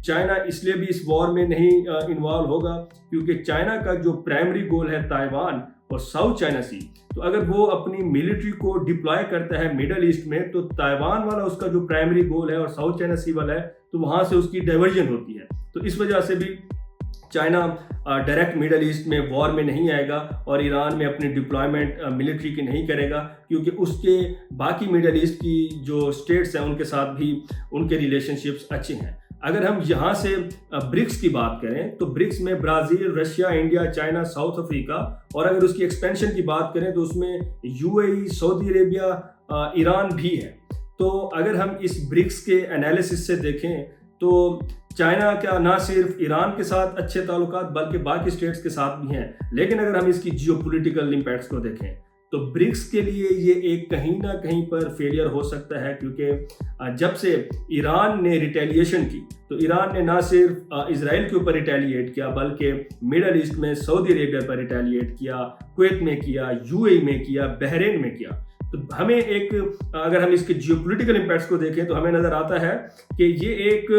China اس لیے بھی اس وار میں نہیں انوالو ہوگا کیونکہ چائنا کا جو پرائمری گول ہے تائیوان اور ساؤتھ چائنا سی، تو اگر وہ اپنی ملٹری کو ڈپلوائے کرتا ہے میڈل ایسٹ میں تو تائیوان والا اس کا جو پرائمری گول ہے اور ساؤتھ چائنا سی والا ہے تو وہاں سے اس کی ڈائیورژن ہوتی ہے. تو اس وجہ سے بھی چائنا ڈائریکٹ میڈل ایسٹ میں وار میں نہیں آئے گا اور ایران میں اپنی ڈپلائمنٹ ملٹری کی نہیں کرے گا، کیونکہ اس کے باقی میڈل ایسٹ کی جو اسٹیٹس ہیں ان کے ساتھ بھی ان کے ریلیشن شپس اچھے ہیں. اگر ہم یہاں سے برکس کی بات کریں تو برکس میں Brazil, Russia, India, China, South Africa, اور اگر اس کی ایکسپینشن کی بات کریں تو اس میں یو اے ای، سعودی عربیہ، ایران بھی ہے. تو اگر ہم اس برکس کے انالیسس سے دیکھیں تو چائنا کا نہ صرف ایران کے ساتھ اچھے تعلقات بلکہ باقی اسٹیٹس کے ساتھ بھی ہیں. لیکن اگر ہم اس کی جیو پولیٹیکل امپیکٹس کو دیکھیں تو برکس کے لیے یہ ایک کہیں نہ کہیں پر فیلئر ہو سکتا ہے، کیونکہ جب سے ایران نے ریٹیلیشن کی تو ایران نے نہ صرف اسرائیل کے اوپر ریٹیلیٹ کیا بلکہ میڈل ایسٹ میں سعودی عربیہ پر ریٹیلیٹ کیا، کویت میں کیا، یو اے میں کیا، بحرین میں کیا. تو ہمیں اگر ہم اس کے جیو پولیٹیکل امپیکٹس کو دیکھیں تو ہمیں نظر آتا ہے کہ یہ ایک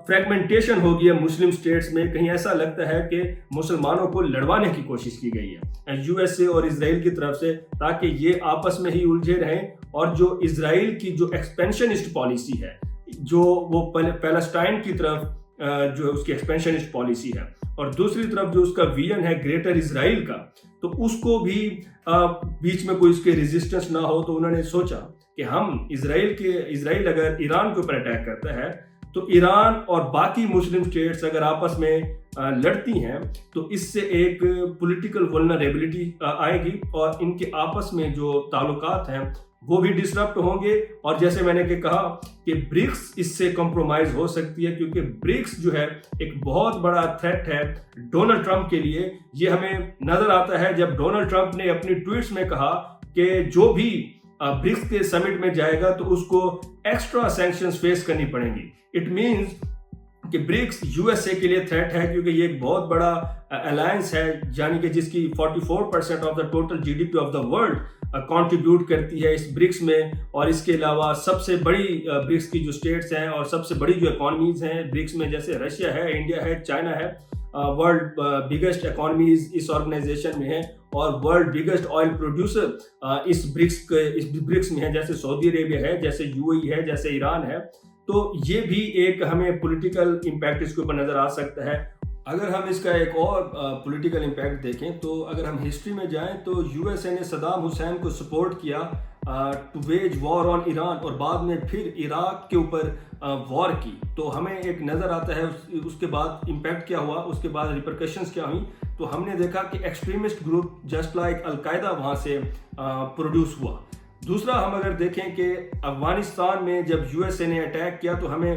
فریگمنٹیشن ہو گئی ہے مسلم اسٹیٹس میں. کہیں ایسا لگتا ہے کہ مسلمانوں کو لڑوانے کی کوشش کی گئی ہے یو ایس اے اور اسرائیل کی طرف سے تاکہ یہ آپس میں ہی الجھے رہیں، اور جو اسرائیل کی جو ایکسپینشنسٹ پالیسی ہے، جو وہ پیلسٹائن کی طرف جو اس کی ایکسپینشنسٹ پالیسی ہے، اور دوسری طرف جو اس کا ویژن ہے گریٹر اسرائیل کا، تو اس کو بھی بیچ میں کوئی اس کے ریزسٹنس نہ ہو. تو انہوں نے سوچا کہ ہم اسرائیل اگر ایران کے اوپر اٹیک کرتا ہے تو ایران اور باقی مسلم اسٹیٹس اگر آپس میں لڑتی ہیں تو اس سے ایک پولیٹیکل ولنریبلٹی آئے گی اور ان کے آپس میں جو تعلقات ہیں وہ بھی ڈسرپٹ ہوں گے. اور جیسے میں نے کہا کہ برکس اس سے کمپرومائز ہو سکتی ہے، کیونکہ برکس جو ہے ایک بہت بڑا تھریٹ ہے ڈونلڈ ٹرمپ کے لیے. یہ ہمیں نظر آتا ہے جب ڈونلڈ ٹرمپ نے اپنی ٹویٹس میں کہا کہ جو بھی برکس کے سمٹ میں جائے گا تو اس کو ایکسٹرا سینکشنز فیس کرنی پڑیں گی. اٹ مینز کہ برکس یو ایس اے کے لیے تھریٹ ہے، کیونکہ یہ ایک بہت بڑا الائنس ہے، یعنی کہ جس کی 44% of the total G D P of the world contribute کرتی ہے اس برکس میں. اور اس کے علاوہ سب سے بڑی برکس کی جو اسٹیٹس ہیں اور سب سے بڑی جو اکانومیز ہیں برکس میں، جیسے رشیا ہے، انڈیا ہے، چائنا ہے، ورلڈ بگیسٹ اکانومیز اس آرگنائزیشن میں ہیں، اور ورلڈ بگیسٹ آئل پروڈیوسر اس برکس میں ہیں، جیسے سعودی عربیہ ہے، جیسے یو اے ای ہے، جیسے ایران ہے. تو یہ بھی ایک ہمیں پولیٹیکل امپیکٹ اس کے اوپر نظر آ سکتا ہے. اگر ہم اس کا ایک اور پولیٹیکل امپیکٹ دیکھیں تو اگر ہم ہسٹری میں جائیں تو یو ایس اے نے صدام حسین کو سپورٹ کیا ٹو ویج وار آن ایران، اور بعد میں پھر عراق کے اوپر وار کی. تو ہمیں ایک نظر آتا ہے اس کے بعد امپیکٹ کیا ہوا، اس کے بعد ریپرکشنز کیا ہوئیں. تو ہم نے دیکھا کہ ایکسٹریمسٹ گروپ جسٹ لائک القاعدہ وہاں سے پروڈیوس ہوا. دوسرا ہم اگر دیکھیں کہ افغانستان میں جب یو ایس اے نے اٹیک کیا تو ہمیں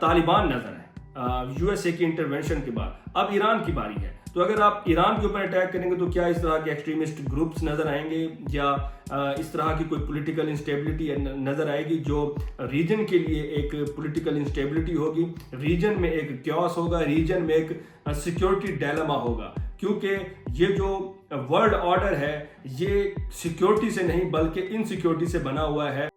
طالبان نظر آئے یو ایس اے کی انٹرونشن کے بعد. اب ایران کی باری ہے، تو اگر آپ ایران کے اوپر اٹیک کریں گے تو کیا اس طرح کے ایکسٹریمسٹ گروپس نظر آئیں گے یا اس طرح کی کوئی پولیٹیکل انسٹیبلٹی نظر آئے گی جو ریجن کے لیے ایک پولیٹیکل انسٹیبلٹی ہوگی، ریجن میں ایک کیوس ہوگا، ریجن میں ایک سیکیورٹی ڈائلما ہوگا. کیونکہ یہ جو ورلڈ آرڈر ہے یہ سیکیورٹی سے نہیں بلکہ انسیکیورٹی سے بنا ہوا ہے.